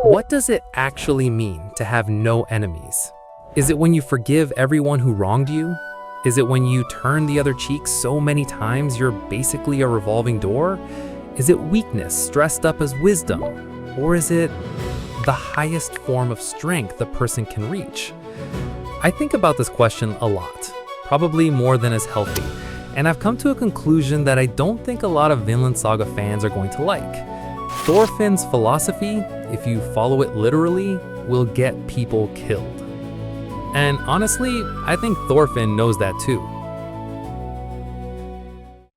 What does it actually mean to have no enemies? Is it when you forgive everyone who wronged you? Is it when you turn the other cheek so many times you're basically a revolving door? Is it weakness dressed up as wisdom? Or is it the highest form of strength a person can reach? I think about this question a lot, probably more than is healthy, and I've come to a conclusion that I don't think a lot of Vinland Saga fans are going to like. Thorfinn's philosophy, if you follow it literally, will get people killed. And honestly, I think Thorfinn knows that too.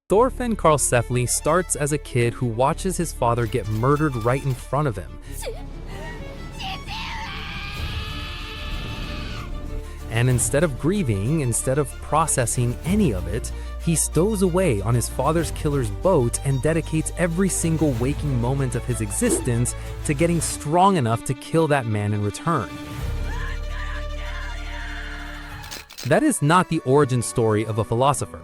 Thorfinn Karlsefni starts as a kid who watches his father get murdered right in front of him. And instead of grieving, instead of processing any of it, he stows away on his father's killer's boat and dedicates every single waking moment of his existence to getting strong enough to kill that man in return. That is not the origin story of a philosopher.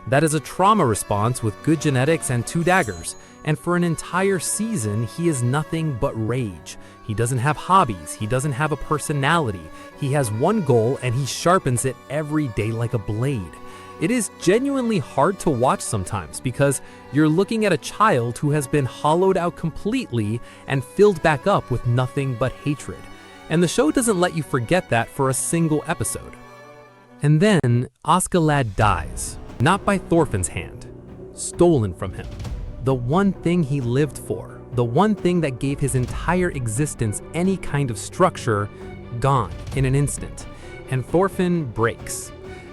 That is a trauma response with good genetics and 2 daggers, and for an entire season, he is nothing but rage. He doesn't have hobbies, he doesn't have a personality. He has one goal and he sharpens it every day like a blade. It is genuinely hard to watch sometimes because you're looking at a child who has been hollowed out completely and filled back up with nothing but hatred. And the show doesn't let you forget that for a single episode. And then Askeladd dies, not by Thorfinn's hand, stolen from him. The one thing he lived for, the one thing that gave his entire existence any kind of structure, gone in an instant. And Thorfinn breaks.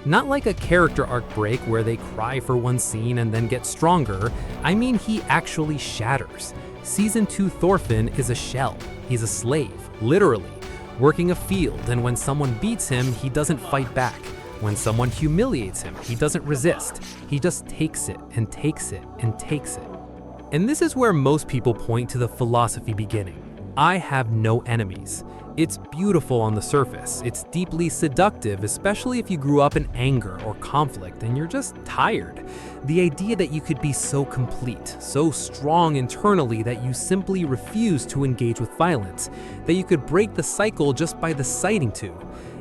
Not like a character arc break where they cry for one scene and then get stronger. I mean, he actually shatters. Season 2 Thorfinn is a shell. He's a slave, literally, working a field, and when someone beats him, he doesn't fight back. When someone humiliates him, he doesn't resist. He just takes it and takes it and takes it. And this is where most people point to the philosophy beginning. I have no enemies. It's beautiful on the surface. It's deeply seductive, especially if you grew up in anger or conflict and you're just tired. The idea that you could be so complete, so strong internally that you simply refuse to engage with violence, that you could break the cycle just by deciding to.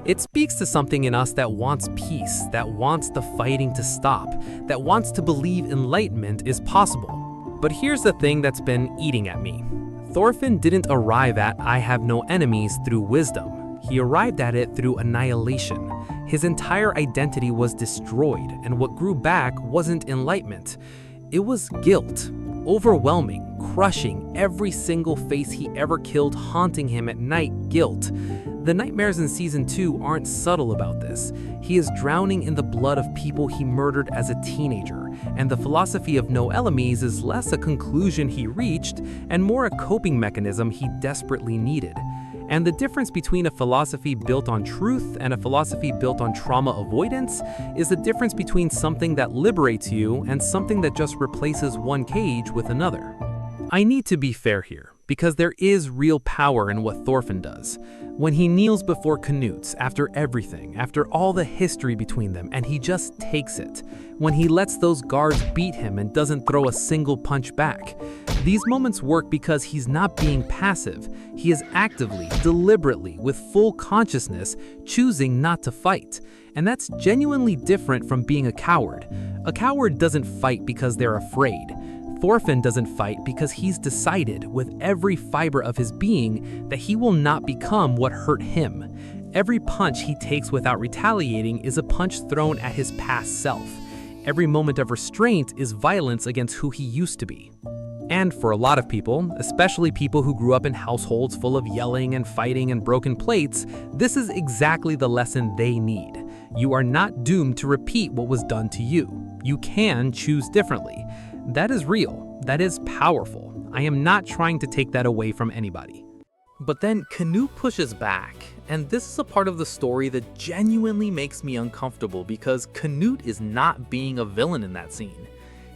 It speaks to something in us that wants peace, that wants the fighting to stop, that wants to believe enlightenment is possible. But here's the thing that's been eating at me. Thorfinn didn't arrive at I have no enemies through wisdom. He arrived at it through annihilation. His entire identity was destroyed, and what grew back wasn't enlightenment. It was guilt, overwhelming, crushing every single face he ever killed, haunting him at night, guilt. The nightmares in Season 2 aren't subtle about this. He is drowning in the blood of people he murdered as a teenager, and the philosophy of no enemies is less a conclusion he reached and more a coping mechanism he desperately needed. And the difference between a philosophy built on truth and a philosophy built on trauma avoidance is the difference between something that liberates you and something that just replaces one cage with another. I need to be fair here, because there is real power in what Thorfinn does. When he kneels before Canute after everything, after all the history between them, and he just takes it. When he lets those guards beat him and doesn't throw a single punch back. These moments work because he's not being passive. He is actively, deliberately, with full consciousness, choosing not to fight. And that's genuinely different from being a coward. A coward doesn't fight because they're afraid. Thorfinn doesn't fight because he's decided with every fiber of his being that he will not become what hurt him. Every punch he takes without retaliating is a punch thrown at his past self. Every moment of restraint is violence against who he used to be. And for a lot of people, especially people who grew up in households full of yelling and fighting and broken plates, this is exactly the lesson they need. You are not doomed to repeat what was done to you. You can choose differently. That is real. That is powerful. I am not trying to take that away from anybody. But then Canute pushes back, and this is a part of the story that genuinely makes me uncomfortable because Canute is not being a villain in that scene.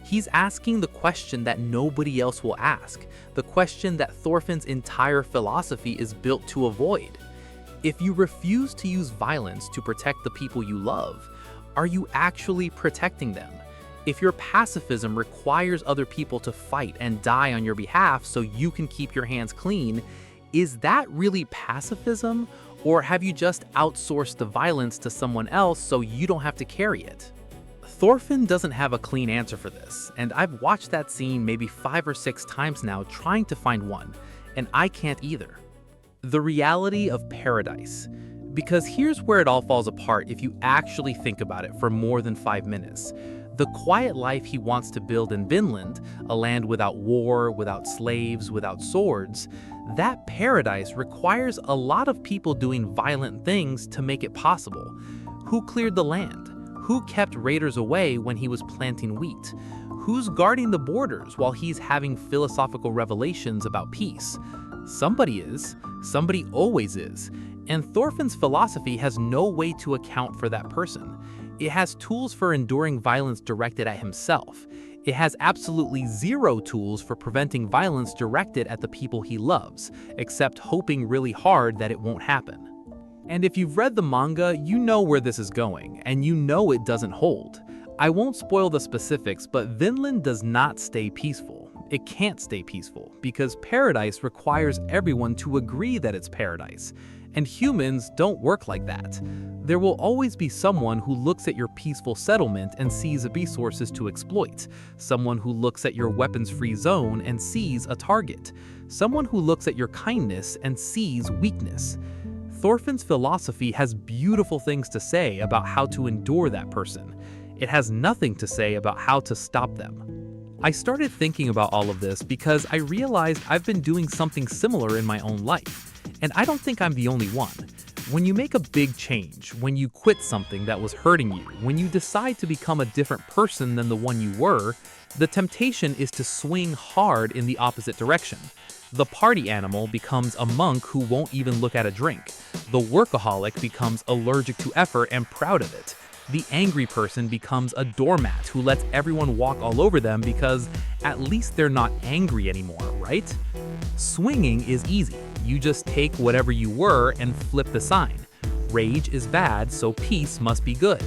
He's asking the question that nobody else will ask, the question that Thorfinn's entire philosophy is built to avoid. If you refuse to use violence to protect the people you love, are you actually protecting them? If your pacifism requires other people to fight and die on your behalf so you can keep your hands clean, Is that really pacifism? Or have you just outsourced the violence to someone else so you don't have to carry it? Thorfinn doesn't have a clean answer for this, and I've watched that scene maybe 5 or 6 times now trying to find one, and I can't either. The reality of paradise. Because here's where it all falls apart if you actually think about it for more than 5 minutes. The quiet life he wants to build in Vinland, a land without war, without slaves, without swords, that paradise requires a lot of people doing violent things to make it possible. Who cleared the land? Who kept raiders away when he was planting wheat? Who's guarding the borders while he's having philosophical revelations about peace? Somebody is. Somebody always is. And Thorfinn's philosophy has no way to account for that person. It has tools for enduring violence directed at himself. It has absolutely zero tools for preventing violence directed at the people he loves, except hoping really hard that it won't happen. And if you've read the manga, you know where this is going, and you know it doesn't hold. I won't spoil the specifics, but Vinland does not stay peaceful. It can't stay peaceful, because paradise requires everyone to agree that it's paradise. And humans don't work like that. There will always be someone who looks at your peaceful settlement and sees resources to exploit, someone who looks at your weapons-free zone and sees a target, someone who looks at your kindness and sees weakness. Thorfinn's philosophy has beautiful things to say about how to endure that person. It has nothing to say about how to stop them. I started thinking about all of this because I realized I've been doing something similar in my own life. And I don't think I'm the only one. When you make a big change, when you quit something that was hurting you, when you decide to become a different person than the one you were, the temptation is to swing hard in the opposite direction. The party animal becomes a monk who won't even look at a drink. The workaholic becomes allergic to effort and proud of it. The angry person becomes a doormat who lets everyone walk all over them because at least they're not angry anymore, right? Swinging is easy. You just take whatever you were and flip the sign. Rage is bad, so peace must be good.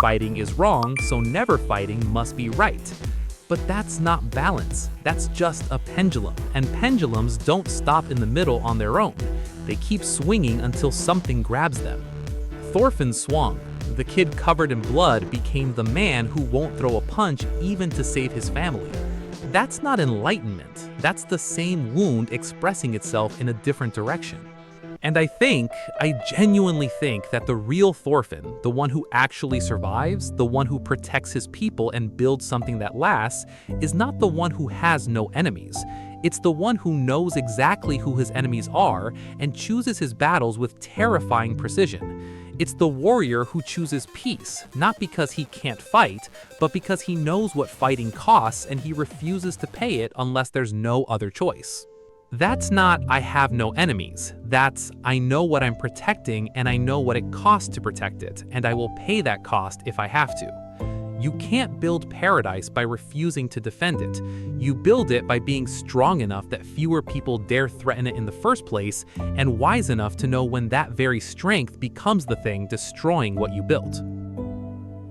Fighting is wrong, so never fighting must be right. But that's not balance. That's just a pendulum, and pendulums don't stop in the middle on their own. They keep swinging until something grabs them. Thorfinn swung. The kid covered in blood became the man who won't throw a punch even to save his family. That's not enlightenment. That's the same wound expressing itself in a different direction. And I genuinely think that the real Thorfinn, the one who actually survives, the one who protects his people and builds something that lasts, is not the one who has no enemies. It's the one who knows exactly who his enemies are and chooses his battles with terrifying precision. It's the warrior who chooses peace, not because he can't fight, but because he knows what fighting costs and he refuses to pay it unless there's no other choice. That's not, I have no enemies. That's, I know what I'm protecting and I know what it costs to protect it, and I will pay that cost if I have to. You can't build paradise by refusing to defend it. You build it by being strong enough that fewer people dare threaten it in the first place, and wise enough to know when that very strength becomes the thing destroying what you built.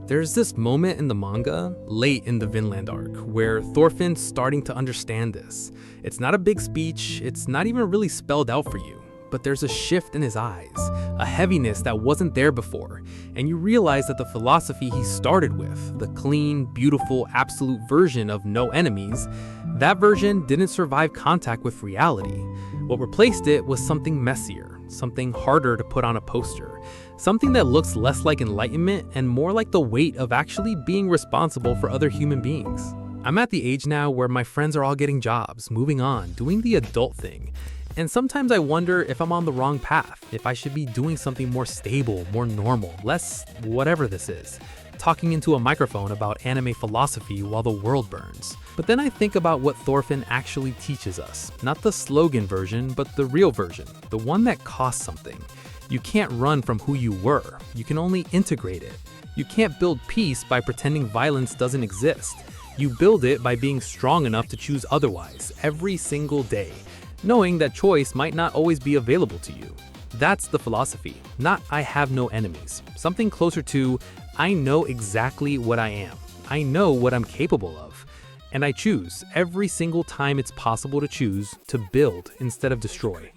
There's this moment in the manga, late in the Vinland arc, where Thorfinn's starting to understand this. It's not a big speech, it's not even really spelled out for you, but there's a shift in his eyes, a heaviness that wasn't there before, and you realize that the philosophy he started with, the clean, beautiful, absolute version of no enemies, that version didn't survive contact with reality. What replaced it was something messier, something harder to put on a poster, something that looks less like enlightenment and more like the weight of actually being responsible for other human beings. I'm at the age now where my friends are all getting jobs, moving on, doing the adult thing. And sometimes I wonder if I'm on the wrong path, if I should be doing something more stable, more normal, less whatever this is, talking into a microphone about anime philosophy while the world burns. But then I think about what Thorfinn actually teaches us, not the slogan version, but the real version, the one that costs something. You can't run from who you were, you can only integrate it. You can't build peace by pretending violence doesn't exist. You build it by being strong enough to choose otherwise, every single day, knowing that choice might not always be available to you. That's the philosophy, not I have no enemies. Something closer to, I know exactly what I am. I know what I'm capable of. And I choose, every single time it's possible to choose, to build instead of destroy.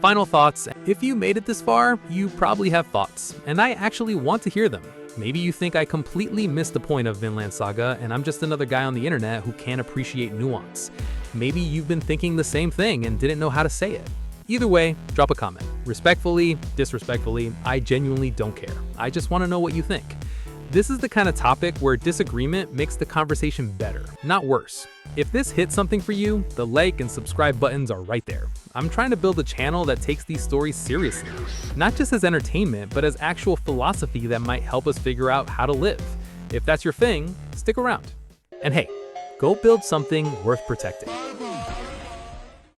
Final thoughts. If you made it this far, you probably have thoughts, and I actually want to hear them. Maybe you think I completely missed the point of Vinland Saga and I'm just another guy on the internet who can't appreciate nuance. Maybe you've been thinking the same thing and didn't know how to say it. Either way, drop a comment. Respectfully, disrespectfully, I genuinely don't care. I just want to know what you think. This is the kind of topic where disagreement makes the conversation better, not worse. If this hit something for you, the like and subscribe buttons are right there. I'm trying to build a channel that takes these stories seriously, not just as entertainment, but as actual philosophy that might help us figure out how to live. If that's your thing, stick around. And hey, go build something worth protecting.